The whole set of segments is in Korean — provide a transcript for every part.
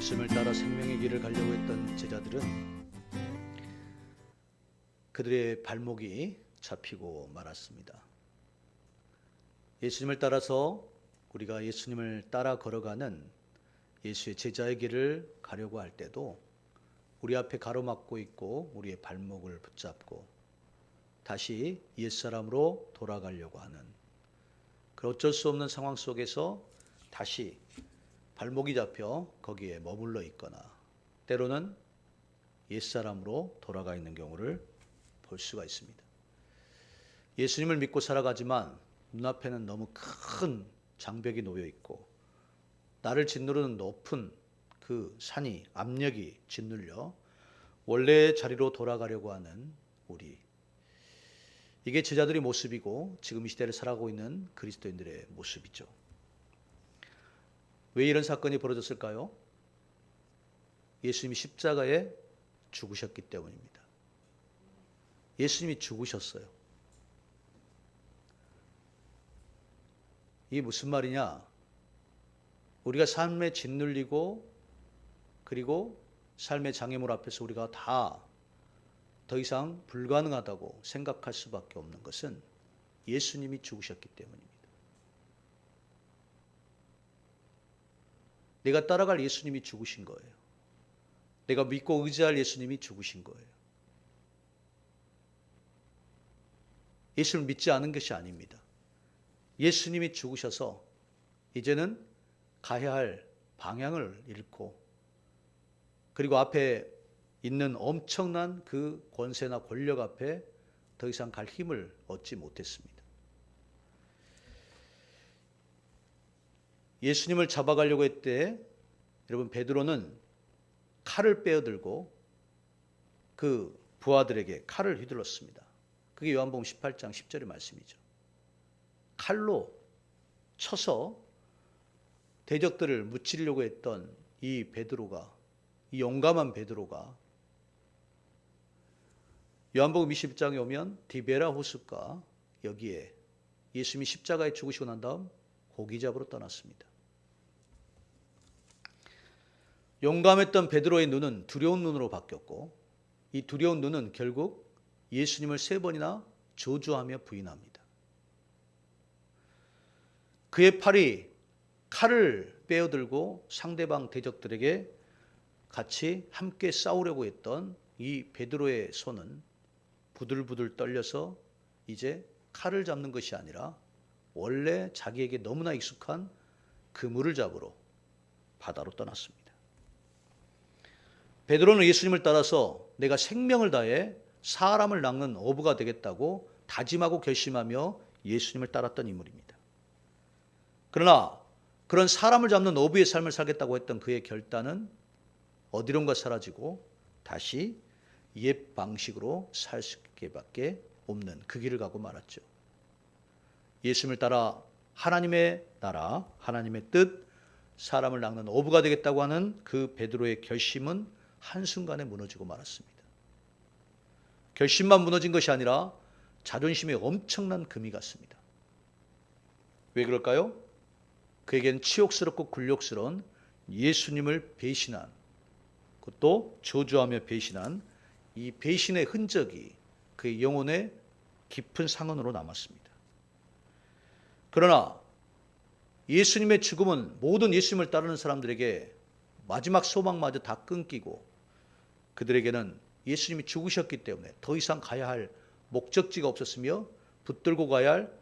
예수님을 따라 생명의 길을 가려고 했던 제자들은 그들의 발목이 잡히고 말았습니다. 예수님을 따라서 우리가 예수님을 따라 걸어가는 예수의 제자의 길을 가려고 할 때도 우리 앞에 가로막고 있고 우리의 발목을 붙잡고 다시 옛사람으로 돌아가려고 하는 그 어쩔 수 없는 상황 속에서 다시 발목이 잡혀 거기에 머물러 있거나 때로는 옛사람으로 돌아가 있는 경우를 볼 수가 있습니다. 예수님을 믿고 살아가지만 눈앞에는 너무 큰 장벽이 놓여 있고 나를 짓누르는 높은 그 산이 압력이 짓눌려 원래의 자리로 돌아가려고 하는 우리, 이게 제자들의 모습이고 지금 이 시대를 살아가고 있는 그리스도인들의 모습이죠. 왜 이런 사건이 벌어졌을까요? 예수님이 십자가에 죽으셨기 때문입니다. 예수님이 죽으셨어요. 이게 무슨 말이냐? 우리가 삶에 짓눌리고 그리고 삶의 장애물 앞에서 우리가 다 더 이상 불가능하다고 생각할 수밖에 없는 것은 예수님이 죽으셨기 때문입니다. 내가 따라갈 예수님이 죽으신 거예요. 내가 믿고 의지할 예수님이 죽으신 거예요. 예수를 믿지 않은 것이 아닙니다. 예수님이 죽으셔서 이제는 가야 할 방향을 잃고 그리고 앞에 있는 엄청난 그 권세나 권력 앞에 더 이상 갈 힘을 얻지 못했습니다. 예수님을 잡아가려고 했때 여러분 베드로는 칼을 빼어들고 그 부하들에게 칼을 휘둘렀습니다. 그게 요한복음 18장 10절의 말씀이죠. 칼로 쳐서 대적들을 무찌르려고 했던 이 베드로가, 이 용감한 베드로가 요한복음 20장에 오면 디베라 호숫가 여기에 예수님이 십자가에 죽으시고 난 다음 고기 잡으러 떠났습니다. 용감했던 베드로의 눈은 두려운 눈으로 바뀌었고 이 두려운 눈은 결국 예수님을 3번이나 저주하며 부인합니다. 그의 팔이 칼을 빼어들고 상대방 대적들에게 같이 함께 싸우려고 했던 이 베드로의 손은 부들부들 떨려서 이제 칼을 잡는 것이 아니라 원래 자기에게 너무나 익숙한 그물을 잡으러 바다로 떠났습니다. 베드로는 예수님을 따라서 내가 생명을 다해 사람을 낚는 어부가 되겠다고 다짐하고 결심하며 예수님을 따랐던 인물입니다. 그러나 그런 사람을 잡는 어부의 삶을 살겠다고 했던 그의 결단은 어디론가 사라지고 다시 옛 방식으로 살 수밖에 없는 그 길을 가고 말았죠. 예수님을 따라 하나님의 나라, 하나님의 뜻, 사람을 낚는 어부가 되겠다고 하는 그 베드로의 결심은 한순간에 무너지고 말았습니다. 결심만 무너진 것이 아니라 자존심에 엄청난 금이 갔습니다. 왜 그럴까요? 그에겐 치욕스럽고 굴욕스러운 예수님을 배신한, 그것도 저주하며 배신한 이 배신의 흔적이 그의 영혼의 깊은 상흔으로 남았습니다. 그러나 예수님의 죽음은 모든 예수님을 따르는 사람들에게 마지막 소망마저 다 끊기고 그들에게는 예수님이 죽으셨기 때문에 더 이상 가야 할 목적지가 없었으며 붙들고 가야 할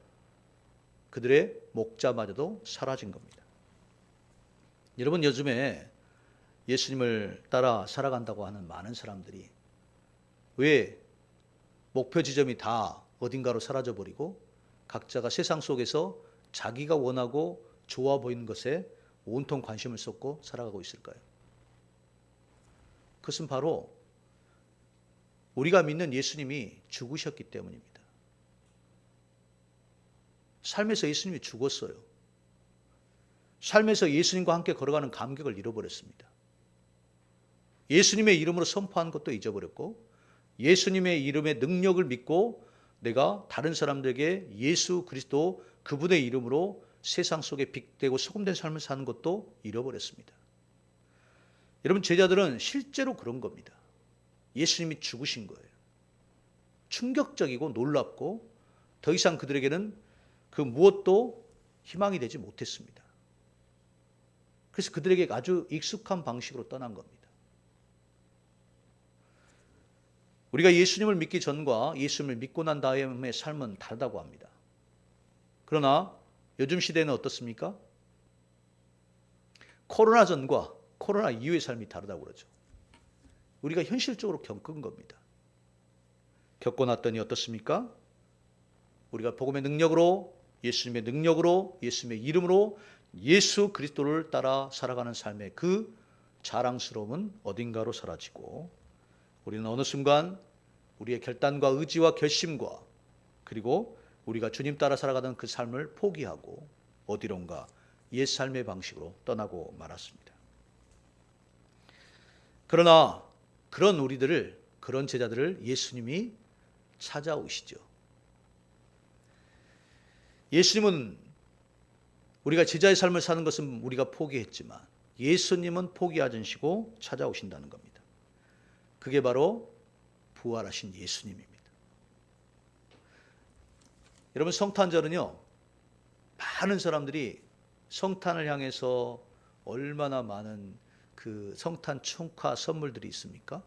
그들의 목자마저도 사라진 겁니다. 여러분, 요즘에 예수님을 따라 살아간다고 하는 많은 사람들이 왜 목표 지점이 다 어딘가로 사라져버리고 각자가 세상 속에서 자기가 원하고 좋아 보이는 것에 온통 관심을 쏟고 살아가고 있을까요? 그것은 바로 우리가 믿는 예수님이 죽으셨기 때문입니다. 삶에서 예수님이 죽었어요. 삶에서 예수님과 함께 걸어가는 감격을 잃어버렸습니다. 예수님의 이름으로 선포한 것도 잊어버렸고 예수님의 이름의 능력을 믿고 내가 다른 사람들에게 예수 그리스도 그분의 이름으로 세상 속에 빛되고 소금된 삶을 사는 것도 잃어버렸습니다. 여러분, 제자들은 실제로 그런 겁니다. 예수님이 죽으신 거예요. 충격적이고 놀랍고 더 이상 그들에게는 그 무엇도 희망이 되지 못했습니다. 그래서 그들에게 아주 익숙한 방식으로 떠난 겁니다. 우리가 예수님을 믿기 전과 예수님을 믿고 난 다음의 삶은 다르다고 합니다. 그러나 요즘 시대는 어떻습니까? 코로나 전과 코로나 이후의 삶이 다르다고 그러죠. 우리가 현실적으로 겪은 겁니다. 겪고 났더니 어떻습니까? 우리가 복음의 능력으로, 예수님의 능력으로, 예수님의 이름으로 예수 그리스도를 따라 살아가는 삶의 그 자랑스러움은 어딘가로 사라지고, 우리는 어느 순간 우리의 결단과 의지와 결심과 그리고 우리가 주님 따라 살아가던 그 삶을 포기하고 어디론가 옛 삶의 방식으로 떠나고 말았습니다. 그러나 그런 우리들을, 그런 제자들을 예수님이 찾아오시죠. 예수님은 우리가 제자의 삶을 사는 것은 우리가 포기했지만 예수님은 포기하지 않으시고 찾아오신다는 겁니다. 그게 바로 부활하신 예수님입니다. 여러분, 성탄절은요, 많은 사람들이 성탄을 향해서 얼마나 많은 그 성탄 축하 선물들이 있습니까?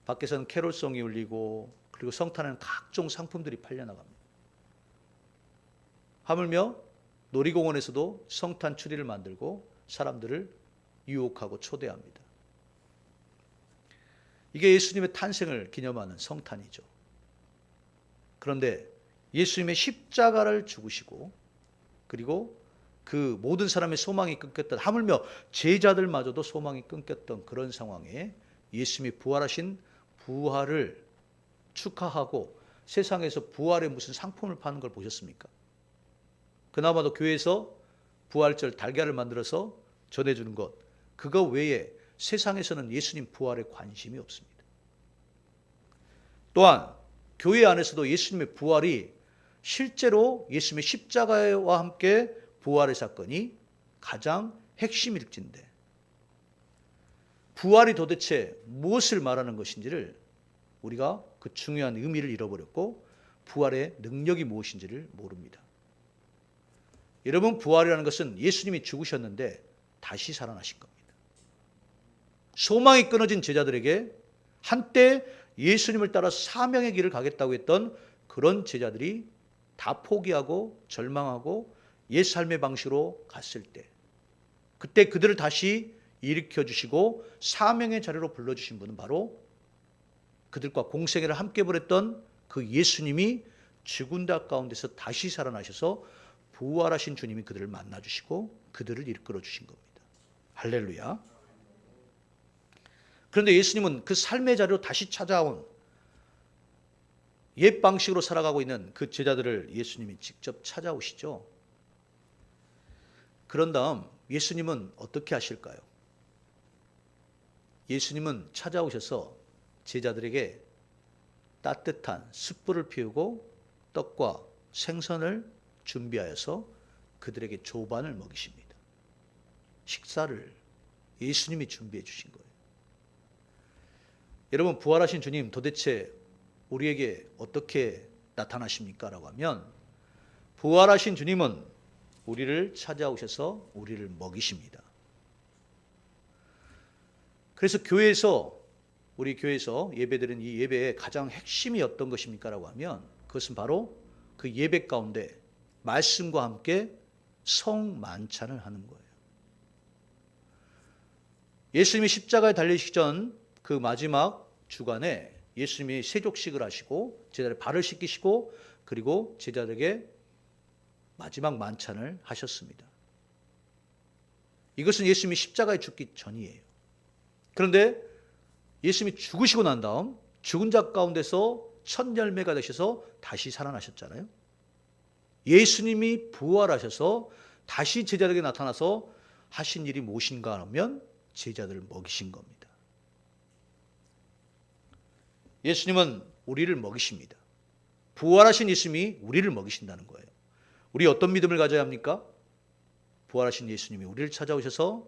밖에서는 캐롤송이 울리고, 그리고 성탄에는 각종 상품들이 팔려나갑니다. 하물며 놀이공원에서도 성탄 추리를 만들고 사람들을 유혹하고 초대합니다. 이게 예수님의 탄생을 기념하는 성탄이죠. 그런데 예수님의 십자가를 죽으시고, 그리고 그 모든 사람의 소망이 끊겼던, 하물며 제자들마저도 소망이 끊겼던 그런 상황에 예수님이 부활하신 부활을 축하하고 세상에서 부활의 무슨 상품을 파는 걸 보셨습니까? 그나마도 교회에서 부활절 달걀을 만들어서 전해주는 것, 그거 외에 세상에서는 예수님 부활에 관심이 없습니다. 또한 교회 안에서도 예수님의 부활이 실제로 예수님의 십자가와 함께 부활의 사건이 가장 핵심일진데, 부활이 도대체 무엇을 말하는 것인지를 우리가 그 중요한 의미를 잃어버렸고 부활의 능력이 무엇인지를 모릅니다. 여러분, 부활이라는 것은 예수님이 죽으셨는데 다시 살아나신 겁니다. 소망이 끊어진 제자들에게 한때 예수님을 따라 사명의 길을 가겠다고 했던 그런 제자들이 다 포기하고 절망하고 옛 삶의 방식으로 갔을 때, 그때 그들을 다시 일으켜 주시고 사명의 자리로 불러주신 분은 바로 그들과 공생애를 함께 보냈던 그 예수님이 죽은 자 가운데서 다시 살아나셔서 부활하신 주님이 그들을 만나주시고 그들을 이끌어 주신 겁니다. 할렐루야. 그런데 예수님은 그 삶의 자리로 다시 찾아온 옛 방식으로 살아가고 있는 그 제자들을 예수님이 직접 찾아오시죠. 그런 다음 예수님은 어떻게 하실까요? 예수님은 찾아오셔서 제자들에게 따뜻한 숯불을 피우고 떡과 생선을 준비하여서 그들에게 조반을 먹이십니다. 식사를 예수님이 준비해 주신 거예요. 여러분, 부활하신 주님 도대체 우리에게 어떻게 나타나십니까? 라고 하면, 부활하신 주님은 우리를 찾아오셔서 우리를 먹이십니다. 그래서 우리 교회에서 예배드린 이 예배의 가장 핵심이 어떤 것입니까? 라고 하면 그것은 바로 그 예배 가운데 말씀과 함께 성만찬을 하는 거예요. 예수님이 십자가에 달리시기 전 그 마지막 주간에 예수님이 세족식을 하시고 제자들의 발을 씻기시고 그리고 제자들에게 마지막 만찬을 하셨습니다. 이것은 예수님이 십자가에 죽기 전이에요. 그런데 예수님이 죽으시고 난 다음 죽은 자 가운데서 첫 열매가 되셔서 다시 살아나셨잖아요. 예수님이 부활하셔서 다시 제자들에게 나타나서 하신 일이 무엇인가 하면 제자들을 먹이신 겁니다. 예수님은 우리를 먹이십니다. 부활하신 예수님이 우리를 먹이신다는 거예요. 우리 어떤 믿음을 가져야 합니까? 부활하신 예수님이 우리를 찾아오셔서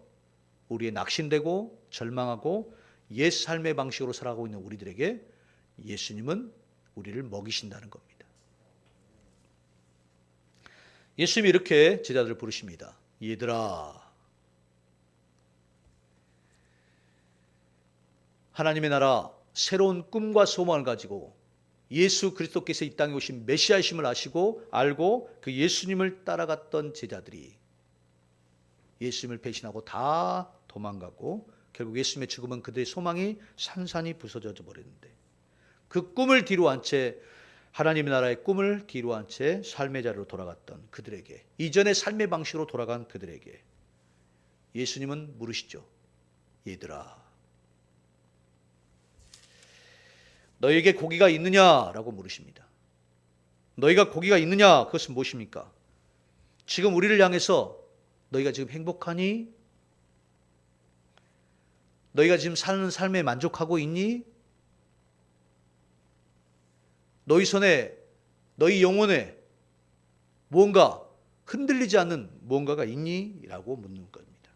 우리의 낙심되고 절망하고 옛 삶의 방식으로 살아가고 있는 우리들에게 예수님은 우리를 먹이신다는 겁니다. 예수님이 이렇게 제자들을 부르십니다. 얘들아, 하나님의 나라 새로운 꿈과 소망을 가지고 예수 그리스도께서 이 땅에 오신 메시아이심을 아시고 알고 그 예수님을 따라갔던 제자들이 예수님을 배신하고 다 도망가고 결국 예수님의 죽음은 그들의 소망이 산산이 부서져 버렸는데 그 꿈을 뒤로 한 채 하나님의 나라의 꿈을 뒤로 한 채 삶의 자리로 돌아갔던 그들에게, 이전의 삶의 방식으로 돌아간 그들에게 예수님은 물으시죠. 얘들아, 너에게 고기가 있느냐라고 물으십니다. 너희가 고기가 있느냐? 그것은 무엇입니까? 지금 우리를 향해서 너희가 지금 행복하니? 너희가 지금 사는 삶에 만족하고 있니? 너희 손에, 너희 영혼에 무언가 흔들리지 않는 무언가가 있니? 라고 묻는 겁니다.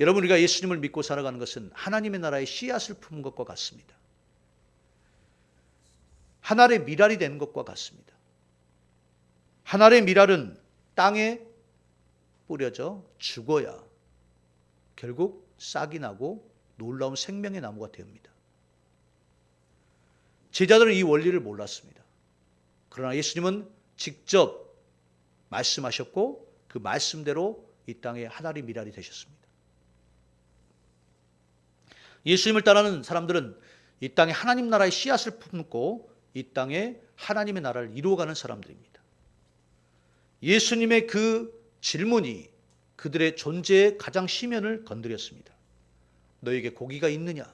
여러분, 우리가 예수님을 믿고 살아가는 것은 하나님의 나라의 씨앗을 품은 것과 같습니다. 한 알의 밀알이 되는 것과 같습니다. 한 알의 밀알은 땅에 뿌려져 죽어야 결국 싹이 나고 놀라운 생명의 나무가 됩니다. 제자들은 이 원리를 몰랐습니다. 그러나 예수님은 직접 말씀하셨고 그 말씀대로 이 땅에 한 알의 밀알이 되셨습니다. 예수님을 따르는 사람들은 이 땅에 하나님 나라의 씨앗을 품고 이 땅에 하나님의 나라를 이루어가는 사람들입니다. 예수님의 그 질문이 그들의 존재의 가장 심연을 건드렸습니다. 너에게 고기가 있느냐?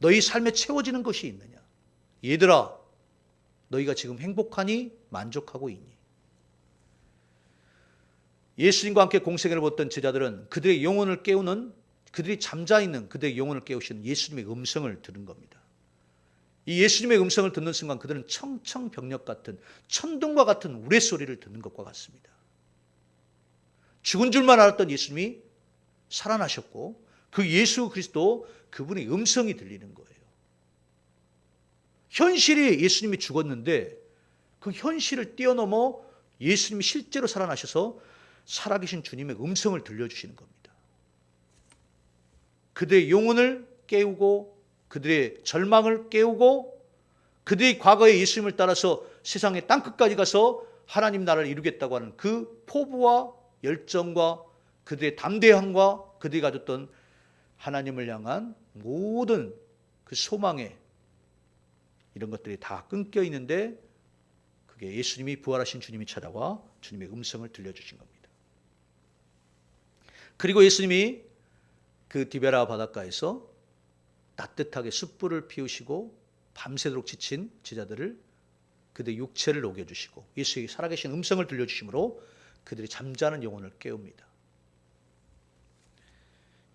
너희 삶에 채워지는 것이 있느냐? 얘들아, 너희가 지금 행복하니? 만족하고 있니? 예수님과 함께 공생애를 보았던 제자들은 그들의 영혼을 깨우는, 그들이 잠자있는 그들의 영혼을 깨우시는 예수님의 음성을 들은 겁니다. 이 예수님의 음성을 듣는 순간 그들은 청청병력 같은, 천둥과 같은 우레소리를 듣는 것과 같습니다. 죽은 줄만 알았던 예수님이 살아나셨고 그 예수 그리스도, 그분의 음성이 들리는 거예요. 현실이 예수님이 죽었는데 그 현실을 뛰어넘어 예수님이 실제로 살아나셔서 살아계신 주님의 음성을 들려주시는 겁니다. 그들의 영혼을 깨우고 그들의 절망을 깨우고 그들이 과거에 예수님을 따라서 세상의 땅끝까지 가서 하나님 나라를 이루겠다고 하는 그 포부와 열정과 그들의 담대함과 그들이 가졌던 하나님을 향한 모든 그 소망에 이런 것들이 다 끊겨 있는데 그게 예수님이 부활하신 주님이 찾아와 주님의 음성을 들려주신 겁니다. 그리고 예수님이 그 디베라 바닷가에서 따뜻하게 숯불을 피우시고 밤새도록 지친 제자들을 그들의 육체를 녹여주시고 예수의 살아계신 음성을 들려주심으로 그들이 잠자는 영혼을 깨웁니다.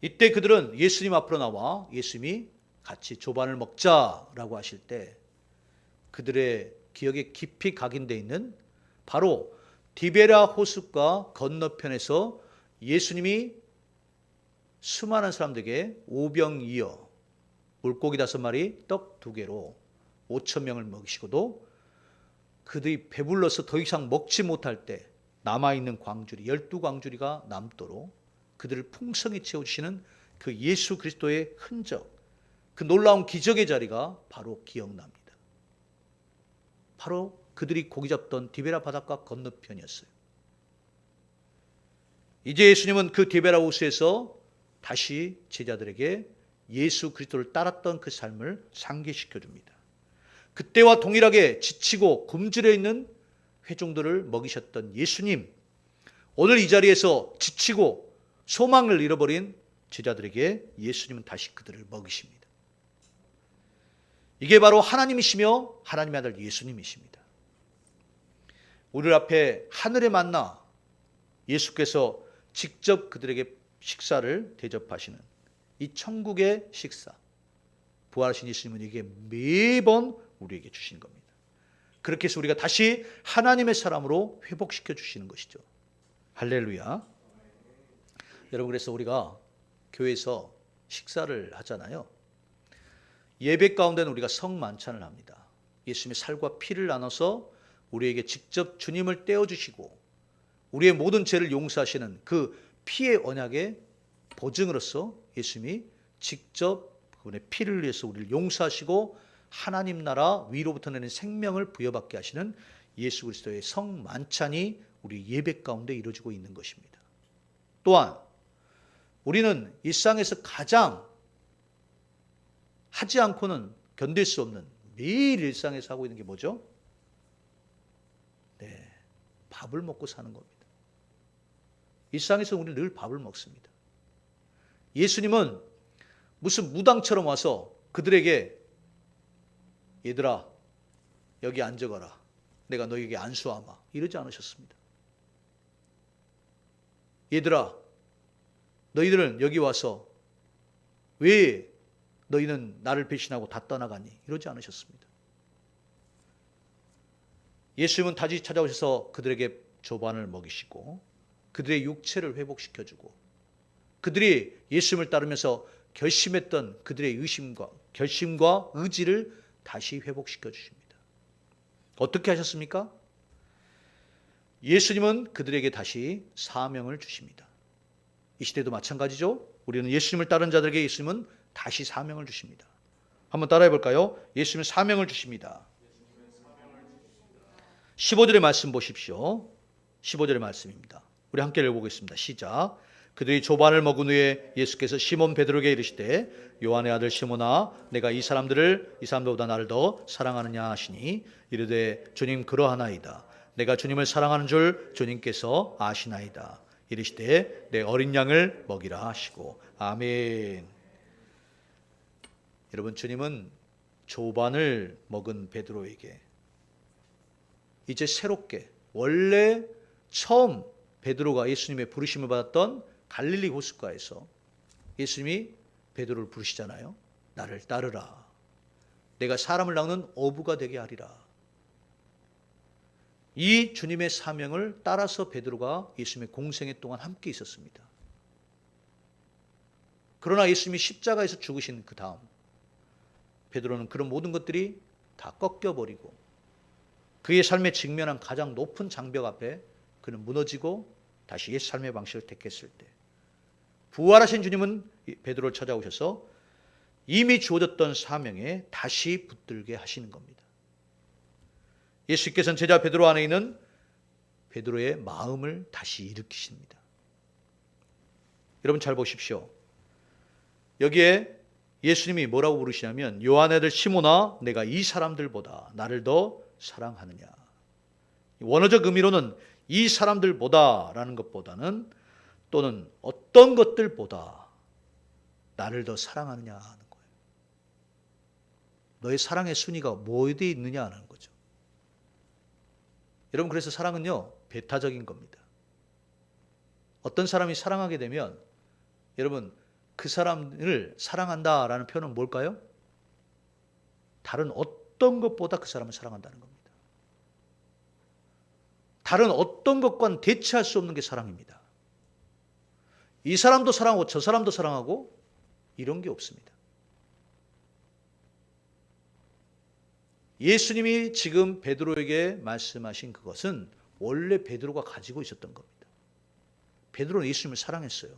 이때 그들은 예수님 앞으로 나와 예수님이 같이 조반을 먹자라고 하실 때 그들의 기억에 깊이 각인되어 있는 바로 디베라 호숫가 건너편에서 예수님이 수많은 사람들에게 오병이어 물고기 5마리 떡 2개로 5,000명을 먹이시고도 그들이 배불러서 더 이상 먹지 못할 때 남아있는 광주리 12광주리가 남도록 그들을 풍성히 채워주시는 그 예수 그리스도의 흔적, 그 놀라운 기적의 자리가 바로 기억납니다. 바로 그들이 고기 잡던 디베라 바닷가 건너편이었어요. 이제 예수님은 그 디베라 호수에서 다시 제자들에게 예수 그리스도를 따랐던 그 삶을 상기시켜 줍니다. 그때와 동일하게 지치고 굶주려 있는 회중들을 먹이셨던 예수님, 오늘 이 자리에서 지치고 소망을 잃어버린 제자들에게 예수님은 다시 그들을 먹이십니다. 이게 바로 하나님이시며 하나님의 아들 예수님이십니다. 우리 앞에 하늘의 만나 예수께서 직접 그들에게 식사를 대접하시는 이 천국의 식사, 부활하신 예수님은 이게 매번 우리에게 주시는 겁니다. 그렇게 해서 우리가 다시 하나님의 사람으로 회복시켜 주시는 것이죠. 할렐루야. 여러분, 그래서 우리가 교회에서 식사를 하잖아요. 예배 가운데는 우리가 성만찬을 합니다. 예수님의 살과 피를 나눠서 우리에게 직접 주님을 떼어주시고 우리의 모든 죄를 용서하시는 그 피의 언약의 보증으로서 예수님이 직접 그분의 피를 위해서 우리를 용서하시고 하나님 나라 위로부터 내는 생명을 부여받게 하시는 예수 그리스도의 성만찬이 우리 예배 가운데 이루어지고 있는 것입니다. 또한 우리는 일상에서 가장 하지 않고는 견딜 수 없는 매일 일상에서 하고 있는 게 뭐죠? 네, 밥을 먹고 사는 겁니다. 일상에서 우리는 늘 밥을 먹습니다. 예수님은 무슨 무당처럼 와서 그들에게 얘들아 여기 앉아가라, 내가 너에게 안수하마, 이러지 않으셨습니다. 얘들아 너희들은 여기 와서 왜 너희는 나를 배신하고 다 떠나가니, 이러지 않으셨습니다. 예수님은 다시 찾아오셔서 그들에게 조반을 먹이시고 그들의 육체를 회복시켜주고 그들이 예수님을 따르면서 결심했던 그들의 결심과 의지를 다시 회복시켜 주십니다. 어떻게 하셨습니까? 예수님은 그들에게 다시 사명을 주십니다. 이 시대도 마찬가지죠. 우리는 예수님을 따른 자들에게 예수님은 다시 사명을 주십니다. 한번 따라해 볼까요? 예수님은 사명을 주십니다. 15절의 말씀 보십시오. 15절의 말씀입니다. 우리 함께 읽어보겠습니다. 시작. 그들이 조반을 먹은 후에 예수께서 시몬 베드로에게 이르시되 요한의 아들 시몬아 내가 이 사람들보다 나를 더 사랑하느냐 하시니 이르되 주님 그러하나이다. 내가 주님을 사랑하는 줄 주님께서 아시나이다. 이르시되 내 어린 양을 먹이라 하시고. 아멘. 여러분, 주님은 조반을 먹은 베드로에게 이제 새롭게, 원래 처음 베드로가 예수님의 부르심을 받았던 갈릴리 호숫가에서 예수님이 베드로를 부르시잖아요. 나를 따르라. 내가 사람을 낚는 어부가 되게 하리라. 이 주님의 사명을 따라서 베드로가 예수님의 공생애 동안 함께 있었습니다. 그러나 예수님이 십자가에서 죽으신 그 다음 베드로는 그런 모든 것들이 다 꺾여버리고 그의 삶에 직면한 가장 높은 장벽 앞에 그는 무너지고 다시 옛 삶의 방식을 택했을 때 부활하신 주님은 베드로를 찾아오셔서 이미 주어졌던 사명에 다시 붙들게 하시는 겁니다. 예수께서는 제자 베드로 안에 있는 베드로의 마음을 다시 일으키십니다. 여러분 잘 보십시오. 여기에 예수님이 뭐라고 부르시냐면 요한의 아들 시몬아 내가 이 사람들보다 나를 더 사랑하느냐. 원어적 의미로는 이 사람들보다라는 것보다는 또는 어떤 것들보다 나를 더 사랑하느냐 하는 거예요. 너의 사랑의 순위가 뭐에 있느냐 하는 거죠. 여러분, 그래서 사랑은요 배타적인 겁니다. 어떤 사람이 사랑하게 되면 여러분 그 사람을 사랑한다라는 표현은 뭘까요? 다른 어떤 것보다 그 사람을 사랑한다는 겁니다. 다른 어떤 것과는 대체할 수 없는 게 사랑입니다. 이 사람도 사랑하고 저 사람도 사랑하고 이런 게 없습니다. 예수님이 지금 베드로에게 말씀하신 그것은 원래 베드로가 가지고 있었던 겁니다. 베드로는 예수님을 사랑했어요.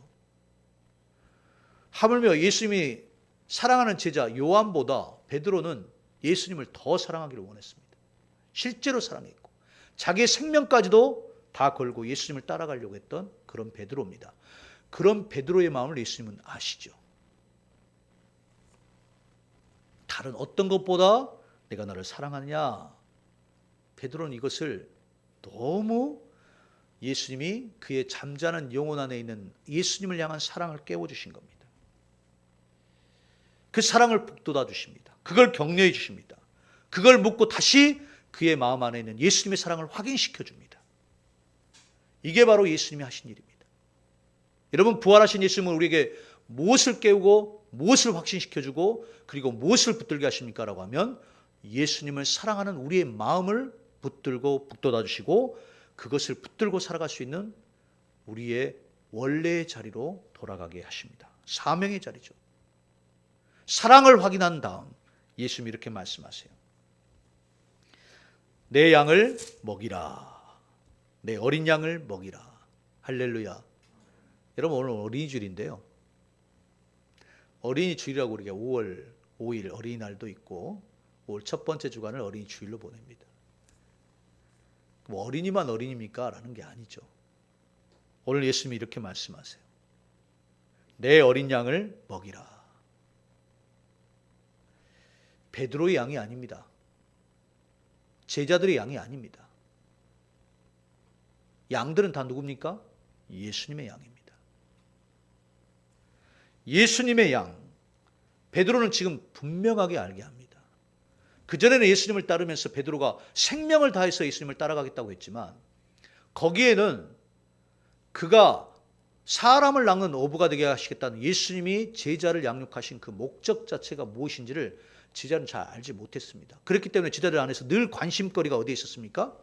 하물며 예수님이 사랑하는 제자 요한보다 베드로는 예수님을 더 사랑하기를 원했습니다. 실제로 사랑했고 자기의 생명까지도 다 걸고 예수님을 따라가려고 했던 그런 베드로입니다. 그런 베드로의 마음을 예수님은 아시죠. 다른 어떤 것보다 내가 너를 사랑하느냐. 베드로는 이것을 너무 예수님이 그의 잠자는 영혼 안에 있는 예수님을 향한 사랑을 깨워주신 겁니다. 그 사랑을 북돋아 주십니다. 그걸 격려해 주십니다. 그걸 묻고 다시 그의 마음 안에 있는 예수님의 사랑을 확인시켜 줍니다. 이게 바로 예수님이 하신 일입니다. 여러분, 부활하신 예수님은 우리에게 무엇을 깨우고 무엇을 확신시켜주고 그리고 무엇을 붙들게 하십니까? 라고 하면 예수님을 사랑하는 우리의 마음을 붙들고 북돋아 주시고 그것을 붙들고 살아갈 수 있는 우리의 원래의 자리로 돌아가게 하십니다. 사명의 자리죠. 사랑을 확인한 다음 예수님이 이렇게 말씀하세요. 내 양을 먹이라. 내 어린 양을 먹이라. 할렐루야. 여러분, 오늘 어린이 주일인데요. 어린이 주일이라고 우리가 5월 5일 어린이날도 있고 5월 첫 번째 주간을 어린이 주일로 보냅니다. 뭐 어린이만 어린이입니까? 라는 게 아니죠. 오늘 예수님이 이렇게 말씀하세요. 내 어린 양을 먹이라. 베드로의 양이 아닙니다. 제자들의 양이 아닙니다. 양들은 다 누굽니까? 예수님의 양입니다. 예수님의 양. 베드로는 지금 분명하게 알게 합니다. 그전에는 예수님을 따르면서 베드로가 생명을 다해서 예수님을 따라가겠다고 했지만 거기에는 그가 사람을 낚는 어부가 되게 하시겠다는 예수님이 제자를 양육하신 그 목적 자체가 무엇인지를 제자는 잘 알지 못했습니다. 그렇기 때문에 제자들 안에서 늘 관심거리가 어디에 있었습니까?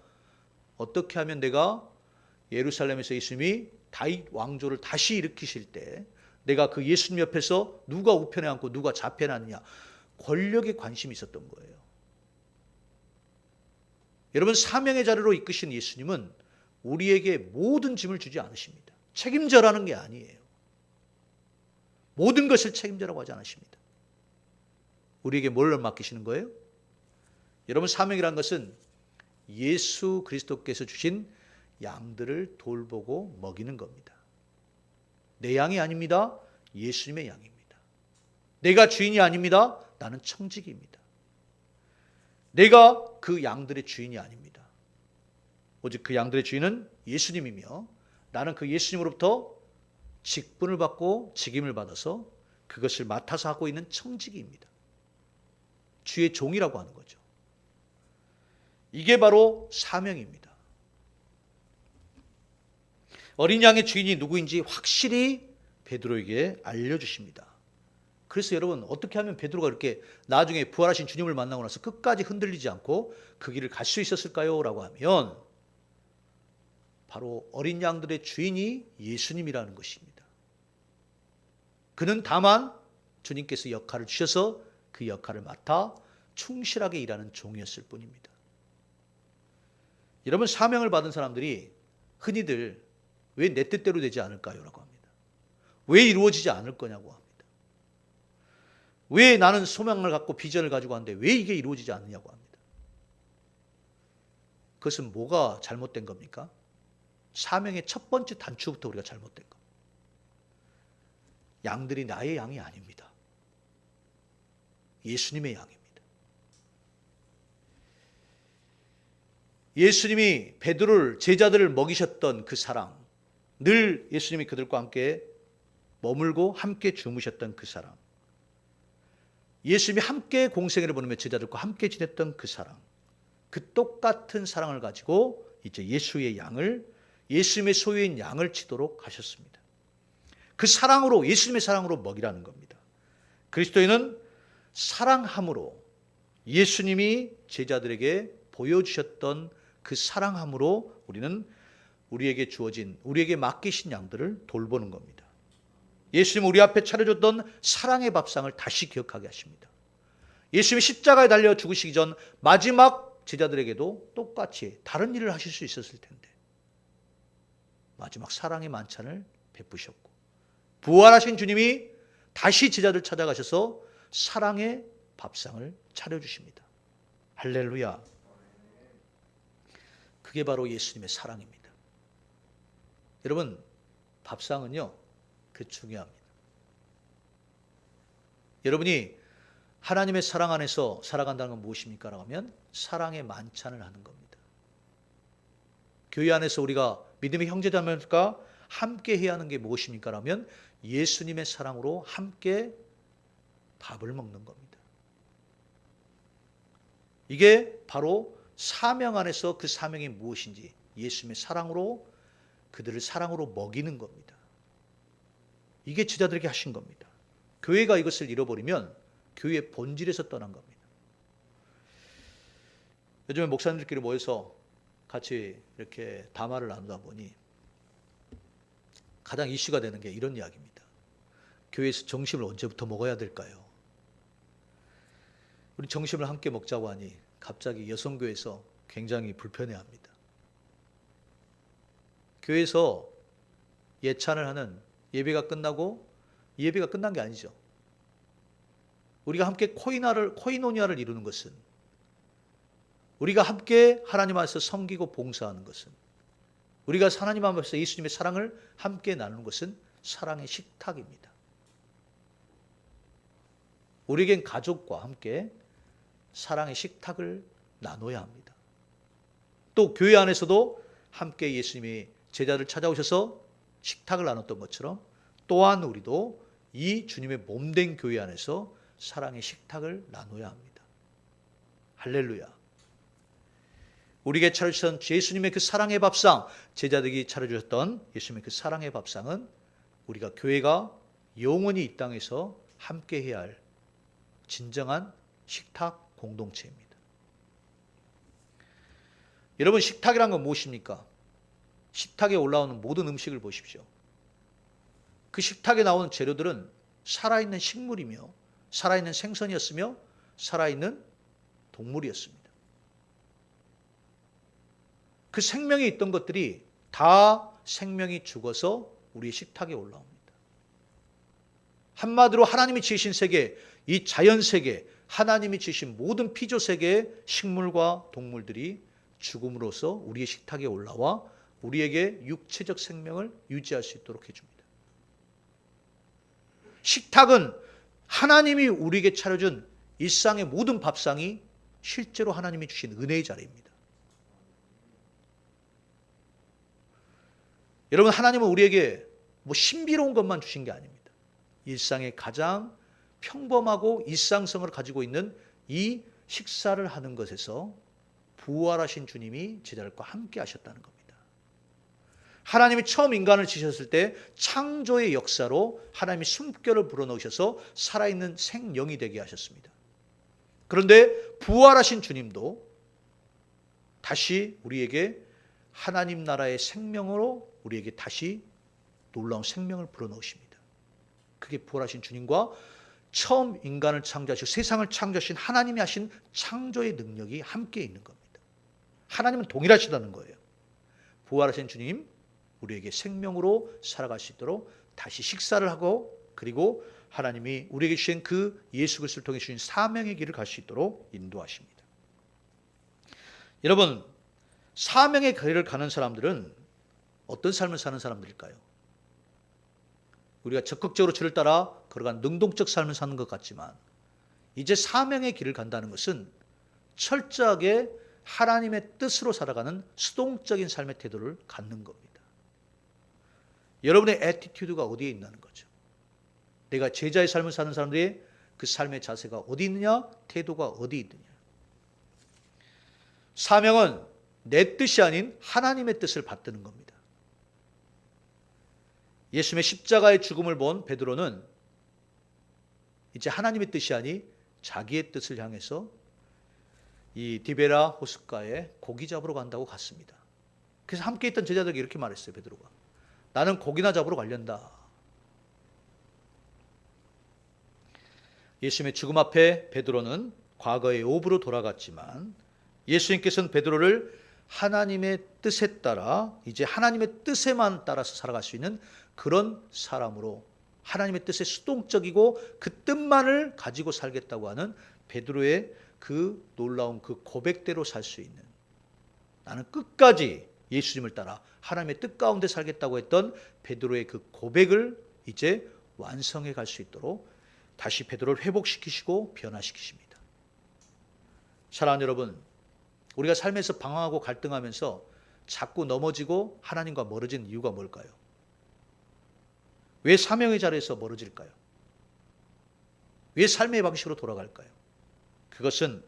어떻게 하면 내가 예루살렘에서 예수님이 다윗 왕조를 다시 일으키실 때 내가 그 예수님 옆에서 누가 우편에 앉고 누가 좌편에 앉느냐, 권력에 관심이 있었던 거예요. 여러분, 사명의 자리로 이끄신 예수님은 우리에게 모든 짐을 주지 않으십니다. 책임져라는 게 아니에요. 모든 것을 책임져라고 하지 않으십니다. 우리에게 뭘 맡기시는 거예요? 여러분, 사명이란 것은 예수 그리스도께서 주신 양들을 돌보고 먹이는 겁니다. 내 양이 아닙니다. 예수님의 양입니다. 내가 주인이 아닙니다. 나는 청지기입니다. 내가 그 양들의 주인이 아닙니다. 오직 그 양들의 주인은 예수님이며 나는 그 예수님으로부터 직분을 받고 직임을 받아서 그것을 맡아서 하고 있는 청지기입니다. 주의 종이라고 하는 거죠. 이게 바로 사명입니다. 어린 양의 주인이 누구인지 확실히 베드로에게 알려주십니다. 그래서 여러분, 어떻게 하면 베드로가 이렇게 나중에 부활하신 주님을 만나고 나서 끝까지 흔들리지 않고 그 길을 갈 수 있었을까요? 라고 하면 바로 어린 양들의 주인이 예수님이라는 것입니다. 그는 다만 주님께서 역할을 주셔서 그 역할을 맡아 충실하게 일하는 종이었을 뿐입니다. 여러분, 사명을 받은 사람들이 흔히들 왜 내 뜻대로 되지 않을까요? 라고 합니다. 왜 이루어지지 않을 거냐고 합니다. 왜 나는 소망을 갖고 비전을 가지고 하는데 왜 이게 이루어지지 않느냐고 합니다. 그것은 뭐가 잘못된 겁니까? 사명의 첫 번째 단추부터 우리가 잘못된 겁니다. 양들이 나의 양이 아닙니다. 예수님의 양입니다. 예수님이 베드로를, 제자들을 먹이셨던 그 사랑, 늘 예수님이 그들과 함께 머물고 함께 주무셨던 그 사랑, 예수님이 함께 공생애를 보내며 제자들과 함께 지냈던 그 사랑, 그 똑같은 사랑을 가지고 이제 예수의 양을, 예수님의 소유인 양을 치도록 하셨습니다. 그 사랑으로, 예수님의 사랑으로 먹이라는 겁니다. 그리스도인은 사랑함으로, 예수님이 제자들에게 보여주셨던 그 사랑함으로 우리는 우리에게 주어진, 우리에게 맡기신 양들을 돌보는 겁니다. 예수님 우리 앞에 차려줬던 사랑의 밥상을 다시 기억하게 하십니다. 예수님이 십자가에 달려 죽으시기 전 마지막 제자들에게도 똑같이 다른 일을 하실 수 있었을 텐데 마지막 사랑의 만찬을 베푸셨고, 부활하신 주님이 다시 제자들 찾아가셔서 사랑의 밥상을 차려주십니다. 할렐루야. 그게 바로 예수님의 사랑입니다. 여러분, 밥상은요, 그 중요합니다. 여러분이 하나님의 사랑 안에서 살아간다는 건 무엇입니까? 라고 하면 사랑의 만찬을 하는 겁니다. 교회 안에서 우리가 믿음의 형제자매들과 함께 해야 하는 게 무엇입니까? 라면 예수님의 사랑으로 함께 밥을 먹는 겁니다. 이게 바로 사명 안에서 그 사명이 무엇인지 예수님의 사랑으로 그들을 사랑으로 먹이는 겁니다. 이게 제자들에게 하신 겁니다. 교회가 이것을 잃어버리면 교회의 본질에서 떠난 겁니다. 요즘에 목사님들끼리 모여서 같이 이렇게 담화를 나누다 보니 가장 이슈가 되는 게 이런 이야기입니다. 교회에서 점심을 언제부터 먹어야 될까요? 우리 점심을 함께 먹자고 하니 갑자기 여성교회에서 굉장히 불편해합니다. 교회에서 예찬을 하는 예배가 끝나고, 예배가 끝난 게 아니죠. 우리가 함께 코이노니아를 이루는 것은, 우리가 함께 하나님 앞에서 섬기고 봉사하는 것은, 우리가 하나님 앞에서 예수님의 사랑을 함께 나누는 것은 사랑의 식탁입니다. 우리에겐 가족과 함께 사랑의 식탁을 나눠야 합니다. 또 교회 안에서도 함께 예수님이 제자를 찾아오셔서 식탁을 나눴던 것처럼 또한 우리도 이 주님의 몸된 교회 안에서 사랑의 식탁을 나눠야 합니다. 할렐루야. 우리에게 차려주신 예수님의 그 사랑의 밥상, 제자들이 차려주셨던 예수님의 그 사랑의 밥상은 우리가 교회가 영원히 이 땅에서 함께 해야 할 진정한 식탁 공동체입니다. 여러분, 식탁이란 건 무엇입니까? 식탁에 올라오는 모든 음식을 보십시오. 그 식탁에 나오는 재료들은 살아있는 식물이며 살아있는 생선이었으며 살아있는 동물이었습니다. 그 생명이 있던 것들이 다 생명이 죽어서 우리의 식탁에 올라옵니다. 한마디로 하나님이 지으신 세계, 이 자연세계, 하나님이 지으신 모든 피조세계의 식물과 동물들이 죽음으로써 우리의 식탁에 올라와 우리에게 육체적 생명을 유지할 수 있도록 해줍니다. 식탁은 하나님이 우리에게 차려준 일상의 모든 밥상이 실제로 하나님이 주신 은혜의 자리입니다. 여러분, 하나님은 우리에게 신비로운 것만 주신 게 아닙니다. 일상의 가장 평범하고 일상성을 가지고 있는 이 식사를 하는 것에서 부활하신 주님이 제자들과 함께 하셨다는 겁니다. 하나님이 처음 인간을 지으셨을 때 창조의 역사로 하나님이 숨결을 불어넣으셔서 살아있는 생명이 되게 하셨습니다. 그런데 부활하신 주님도 다시 우리에게 하나님 나라의 생명으로 우리에게 다시 놀라운 생명을 불어넣으십니다. 그게 부활하신 주님과 처음 인간을 창조하시고 세상을 창조하신 하나님이 하신 창조의 능력이 함께 있는 겁니다. 하나님은 동일하시다는 거예요. 부활하신 주님, 우리에게 생명으로 살아갈 수 있도록 다시 식사를 하고, 그리고 하나님이 우리에게 주신 그 예수 그리스도를 통해 주신 사명의 길을 갈 수 있도록 인도하십니다. 여러분, 사명의 길을 가는 사람들은 어떤 삶을 사는 사람들일까요? 우리가 적극적으로 주를 따라 걸어간 능동적 삶을 사는 것 같지만, 이제 사명의 길을 간다는 것은 철저하게 하나님의 뜻으로 살아가는 수동적인 삶의 태도를 갖는 겁니다. 여러분의 애티튜드가 어디에 있냐는 거죠. 내가 제자의 삶을 사는 사람들이 그 삶의 자세가 어디 있느냐, 태도가 어디 있느냐. 사명은 내 뜻이 아닌 하나님의 뜻을 받드는 겁니다. 예수님의 십자가의 죽음을 본 베드로는 이제 하나님의 뜻이 아니 자기의 뜻을 향해서 이 디베라 호숫가에 고기 잡으러 간다고 갔습니다. 그래서 함께 있던 제자들에게 이렇게 말했어요. 베드로가, 나는 고기나 잡으러 가련다. 예수님의 죽음 앞에 베드로는 과거의 욥으로 돌아갔지만, 예수님께서는 베드로를 하나님의 뜻에 따라, 이제 하나님의 뜻에만 따라서 살아갈 수 있는 그런 사람으로, 하나님의 뜻에 수동적이고 그 뜻만을 가지고 살겠다고 하는 베드로의 그 놀라운 그 고백대로 살 수 있는, 나는 끝까지 예수님을 따라 하나님의 뜻 가운데 살겠다고 했던 베드로의 그 고백을 이제 완성해 갈 수 있도록 다시 베드로를 회복시키시고 변화시키십니다. 사랑하는 여러분, 우리가 삶에서 방황하고 갈등하면서 자꾸 넘어지고 하나님과 멀어진 이유가 뭘까요? 왜 사명의 자리에서 멀어질까요? 왜 삶의 방식으로 돌아갈까요? 그것은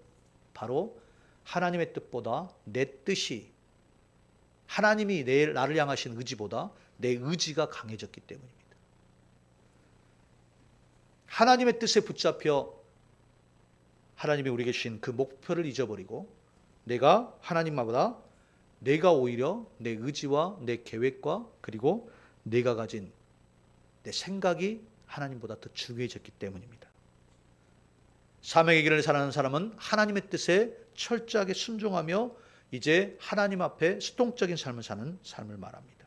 바로 하나님의 뜻보다 내 뜻이, 하나님이 나를 향하신 의지보다 내 의지가 강해졌기 때문입니다. 하나님의 뜻에 붙잡혀 하나님이 우리에게 주신 그 목표를 잊어버리고 내가 하나님보다 내가 오히려 내 의지와 내 계획과 그리고 내가 가진 내 생각이 하나님보다 더 중요해졌기 때문입니다. 사명의 길을 살아가는 사람은 하나님의 뜻에 철저하게 순종하며 이제 하나님 앞에 수동적인 삶을 사는 삶을 말합니다.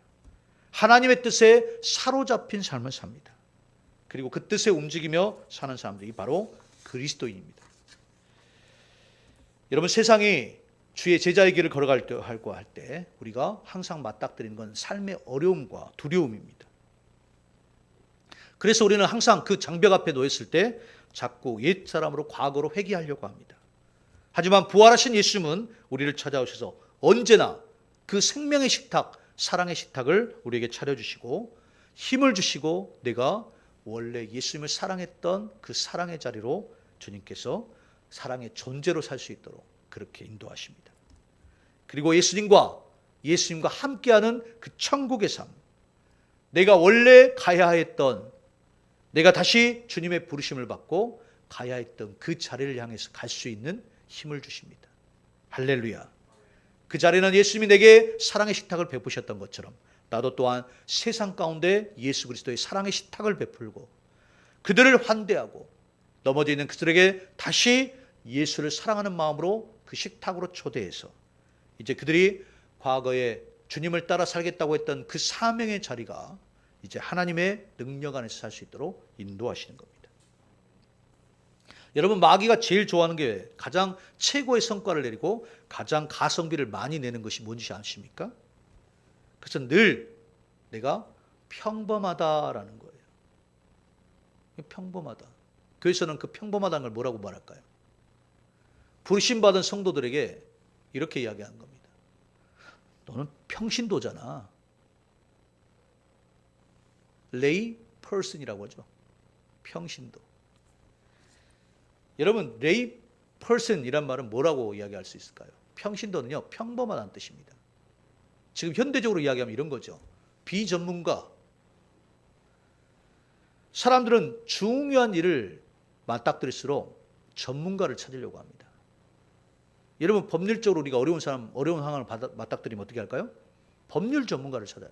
하나님의 뜻에 사로잡힌 삶을 삽니다. 그리고 그 뜻에 움직이며 사는 사람들이 바로 그리스도인입니다. 여러분, 세상이 주의 제자의 길을 걸어가려고 할 때 우리가 항상 맞닥뜨리는 건 삶의 어려움과 두려움입니다. 그래서 우리는 항상 그 장벽 앞에 놓였을 때 자꾸 옛사람으로 과거로 회귀하려고 합니다. 하지만 부활하신 예수님은 우리를 찾아오셔서 언제나 그 생명의 식탁, 사랑의 식탁을 우리에게 차려주시고 힘을 주시고 내가 원래 예수님을 사랑했던 그 사랑의 자리로 주님께서 사랑의 존재로 살 수 있도록 그렇게 인도하십니다. 그리고 예수님과 함께하는 그 천국의 삶, 내가 원래 가야 했던, 내가 다시 주님의 부르심을 받고 가야 했던 그 자리를 향해서 갈 수 있는 힘을 주십니다. 할렐루야. 그 자리는 예수님이 내게 사랑의 식탁을 베푸셨던 것처럼 나도 또한 세상 가운데 예수 그리스도의 사랑의 식탁을 베풀고 그들을 환대하고 넘어져 있는 그들에게 다시 예수를 사랑하는 마음으로 그 식탁으로 초대해서 이제 그들이 과거에 주님을 따라 살겠다고 했던 그 사명의 자리가 이제 하나님의 능력 안에서 살 수 있도록 인도하시는 겁니다. 여러분, 마귀가 제일 좋아하는 게 가장 최고의 성과를 내리고 가장 가성비를 많이 내는 것이 뭔지 아십니까? 그래서 늘 내가 평범하다라는 거예요. 평범하다. 교회에서는 그 평범하다는 걸 뭐라고 말할까요? 부르심받은 성도들에게 이렇게 이야기하는 겁니다. 너는 평신도잖아. 레이 퍼슨이라고 하죠. 평신도. 여러분, 레이 퍼슨이란 말은 뭐라고 이야기할 수 있을까요? 평신도는요, 평범하다는 뜻입니다. 지금 현대적으로 이야기하면 이런 거죠. 비전문가. 사람들은 중요한 일을 맞닥뜨릴수록 전문가를 찾으려고 합니다. 여러분, 법률적으로 우리가 어려운 상황을 맞닥뜨리면 어떻게 할까요? 법률 전문가를 찾아요.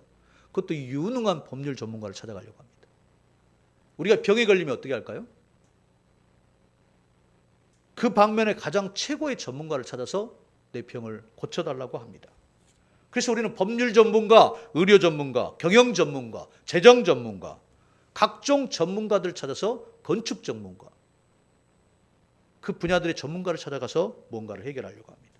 그것도 유능한 법률 전문가를 찾아가려고 합니다. 우리가 병에 걸리면 어떻게 할까요? 그 방면에 가장 최고의 전문가를 찾아서 내 병을 고쳐달라고 합니다. 그래서 우리는 법률 전문가, 의료 전문가, 경영 전문가, 재정 전문가, 각종 전문가들을 찾아서 건축 전문가, 그 분야들의 전문가를 찾아가서 뭔가를 해결하려고 합니다.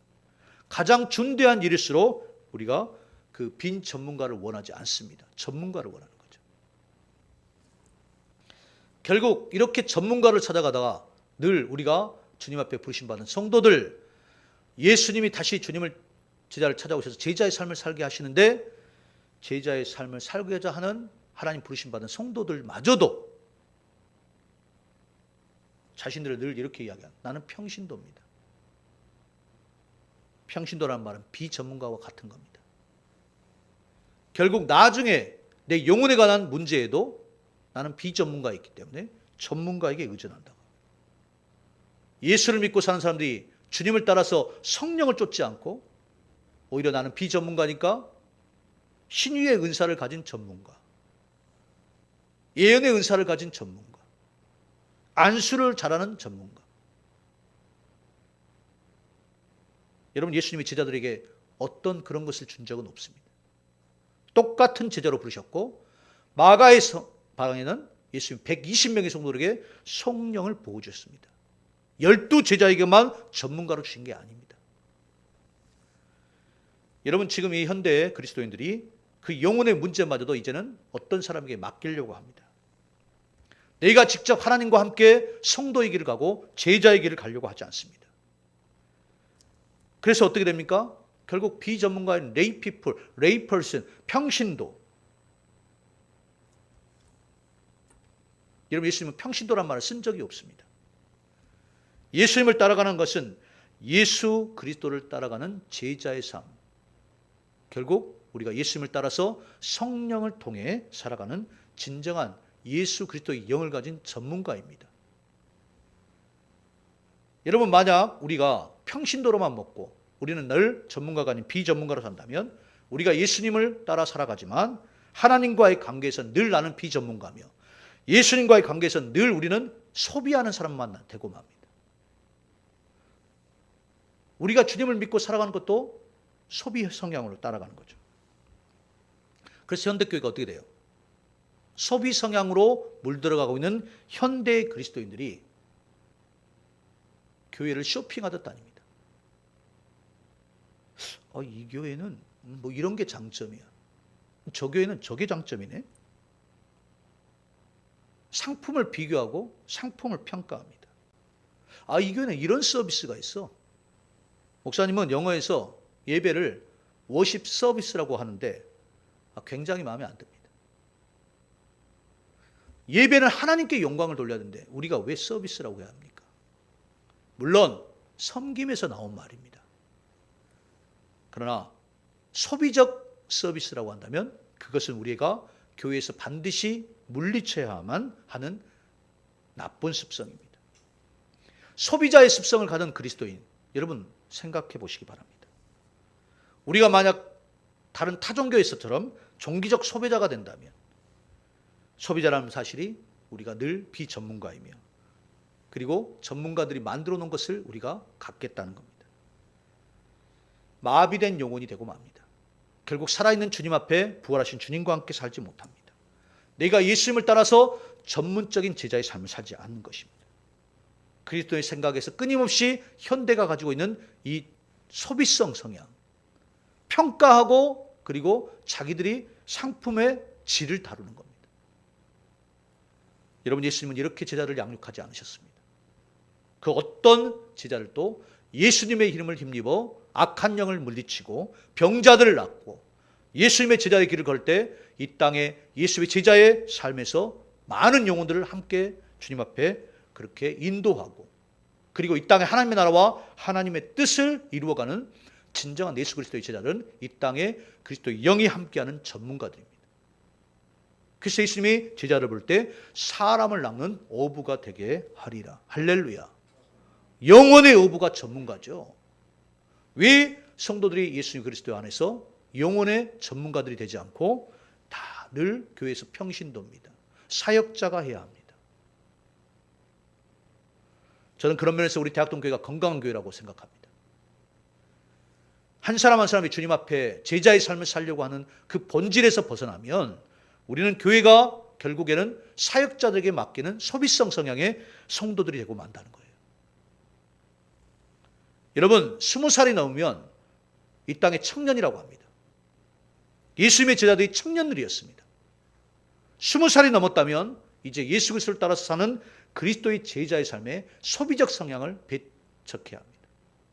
가장 중대한 일일수록 우리가 그 빈 전문가를 원하지 않습니다. 전문가를 원하는 거죠. 결국 이렇게 전문가를 찾아가다가 늘 우리가 주님 앞에 부르심받은 성도들, 예수님이 다시 제자를 찾아오셔서 제자의 삶을 살게 하시는데 제자의 삶을 살고자 하는 하나님 부르심받은 성도들마저도 자신들을 늘 이렇게 이야기합니다. 나는 평신도입니다. 평신도라는 말은 비전문가와 같은 겁니다. 결국 나중에 내 영혼에 관한 문제에도 나는 비전문가이기 때문에 전문가에게 의존한다고. 예수를 믿고 사는 사람들이 주님을 따라서 성령을 쫓지 않고 오히려 나는 비전문가니까 신유의 은사를 가진 전문가, 예언의 은사를 가진 전문가, 안수를 잘하는 전문가. 여러분, 예수님이 제자들에게 어떤 그런 것을 준 적은 없습니다. 똑같은 제자로 부르셨고 마가의 방에는 예수님 120명의 성도들에게 성령을 부어주셨습니다. 12제자에게만 전문가로 주신 게 아닙니다. 여러분, 지금 이 현대의 그리스도인들이 그 영혼의 문제마저도 이제는 어떤 사람에게 맡기려고 합니다. 내가 직접 하나님과 함께 성도의 길을 가고 제자의 길을 가려고 하지 않습니다. 그래서 어떻게 됩니까? 결국 비전문가인 레이 피플, 레이 퍼슨, 평신도. 여러분, 예수님은 평신도란 말을 쓴 적이 없습니다. 예수님을 따라가는 것은 예수 그리스도를 따라가는 제자의 삶. 결국 우리가 예수님을 따라서 성령을 통해 살아가는 진정한 예수 그리스도의 영을 가진 전문가입니다. 여러분, 만약 우리가 평신도로만 먹고 우리는 늘 전문가가 아닌 비전문가로 산다면 우리가 예수님을 따라 살아가지만 하나님과의 관계에서 늘 나는 비전문가며 예수님과의 관계에서 늘 우리는 소비하는 사람만 되고 맙니다. 우리가 주님을 믿고 살아가는 것도 소비 성향으로 따라가는 거죠. 그래서 현대교회가 어떻게 돼요? 소비 성향으로 물들어가고 있는 현대 그리스도인들이 교회를 쇼핑하듯 다닙니다. 이 교회는 뭐 이런 게 장점이야. 저 교회는 저게 장점이네. 상품을 비교하고 상품을 평가합니다. 이 교회는 이런 서비스가 있어. 목사님은 영어에서 예배를 워십 서비스라고 하는데 굉장히 마음에 안 듭니다. 예배는 하나님께 영광을 돌려야 되는데 우리가 왜 서비스라고 해야 합니까? 물론 섬김에서 나온 말입니다. 그러나 소비적 서비스라고 한다면 그것은 우리가 교회에서 반드시 물리쳐야만 하는 나쁜 습성입니다. 소비자의 습성을 가진 그리스도인, 여러분 생각해 보시기 바랍니다. 우리가 만약 다른 타종교에서처럼 종기적 소비자가 된다면, 소비자라는 사실이 우리가 늘 비전문가이며 그리고 전문가들이 만들어 놓은 것을 우리가 갖겠다는 겁니다. 마비된 영혼이 되고 맙니다. 결국 살아있는 주님 앞에 부활하신 주님과 함께 살지 못합니다. 내가 예수님을 따라서 전문적인 제자의 삶을 살지 않는 것입니다. 그리스도의 생각에서 끊임없이 현대가 가지고 있는 이 소비성 성향, 평가하고 그리고 자기들이 상품의 질을 다루는 겁니다. 여러분, 예수님은 이렇게 제자를 양육하지 않으셨습니다. 그 어떤 제자를 또 예수님의 이름을 힘입어 악한 영을 물리치고 병자들을 낫고 예수님의 제자의 길을 걸 때 이 땅에 예수의 제자의 삶에서 많은 영혼들을 함께 주님 앞에 그렇게 인도하고 그리고 이 땅에 하나님의 나라와 하나님의 뜻을 이루어가는 진정한 예수 그리스도의 제자들은 이 땅에 그리스도의 영이 함께하는 전문가들입니다. 그래서 예수님이 제자를 볼 때 사람을 낚는 어부가 되게 하리라. 할렐루야. 영혼의 어부가 전문가죠. 왜 성도들이 예수 그리스도 안에서 영혼의 전문가들이 되지 않고 다 늘 교회에서 평신도입니다. 사역자가 해야 합니다. 저는 그런 면에서 우리 대학동교회가 건강한 교회라고 생각합니다. 한 사람 한 사람이 주님 앞에 제자의 삶을 살려고 하는 그 본질에서 벗어나면 우리는 교회가 결국에는 사역자들에게 맡기는 소비성 성향의 성도들이 되고 만다는 거예요. 여러분, 20살이 넘으면 이 땅의 청년이라고 합니다. 예수님의 제자들이 청년들이었습니다. 20살이 넘었다면 이제 예수 그리스도를 따라서 사는 그리스도의 제자의 삶에 소비적 성향을 배척해야 합니다.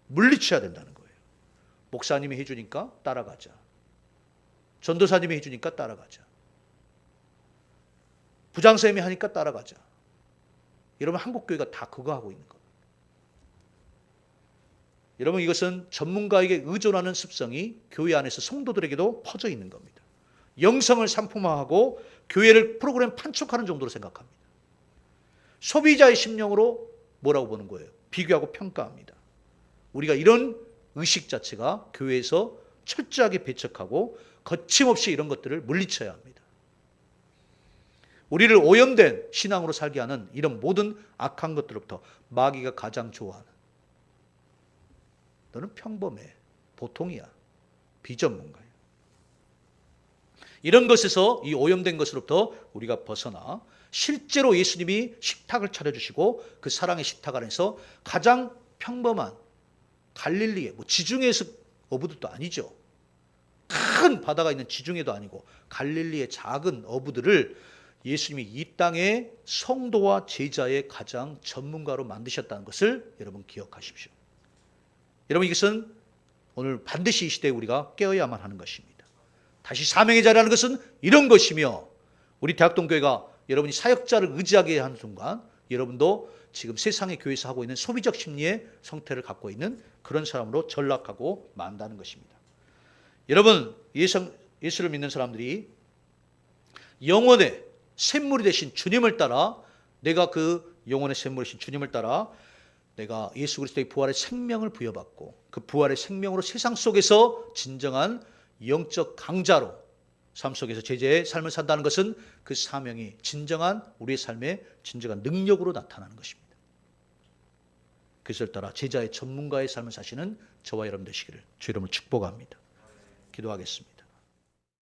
물리쳐야 된다는 거예요. 목사님이 해주니까 따라가자. 전도사님이 해주니까 따라가자. 부장선생님이 하니까 따라가자. 여러분, 한국교회가 다 그거 하고 있는 겁니다. 여러분, 이것은 전문가에게 의존하는 습성이 교회 안에서 성도들에게도 퍼져 있는 겁니다. 영성을 상품화하고 교회를 프로그램 판촉하는 정도로 생각합니다. 소비자의 심령으로 뭐라고 보는 거예요? 비교하고 평가합니다. 우리가 이런 의식 자체가 교회에서 철저하게 배척하고 거침없이 이런 것들을 물리쳐야 합니다. 우리를 오염된 신앙으로 살게 하는 이런 모든 악한 것들로부터 마귀가 가장 좋아하는, 너는 평범해, 보통이야, 비전문가야, 이런 것에서 이 오염된 것으로부터 우리가 벗어나 실제로 예수님이 식탁을 차려주시고 그 사랑의 식탁 안에서 가장 평범한 갈릴리의 지중해에서 어부들도 아니죠. 큰 바다가 있는 지중해도 아니고 갈릴리의 작은 어부들을 예수님이 이 땅의 성도와 제자의 가장 전문가로 만드셨다는 것을 여러분 기억하십시오. 여러분, 이것은 오늘 반드시 이 시대에 우리가 깨어야만 하는 것입니다. 다시 사명의 자리라는 것은 이런 것이며, 우리 대학동교회가 여러분이 사역자를 의지하게 하는 순간 여러분도 지금 세상의 교회에서 하고 있는 소비적 심리의 성태를 갖고 있는 그런 사람으로 전락하고 만다는 것입니다. 여러분, 예수를 믿는 사람들이 영혼의 샘물이 되신 주님을 따라, 내가 그 영혼의 샘물이 되신 주님을 따라 내가 예수 그리스도의 부활의 생명을 부여받고 그 부활의 생명으로 세상 속에서 진정한 영적 강자로 삶 속에서 제자의 삶을 산다는 것은 그 사명이 진정한 우리의 삶의 진정한 능력으로 나타나는 것입니다. 그것을 따라 제자의 전문가의 삶을 사시는 저와 여러분 되시기를 주 이름으로 축복합니다. 기도하겠습니다.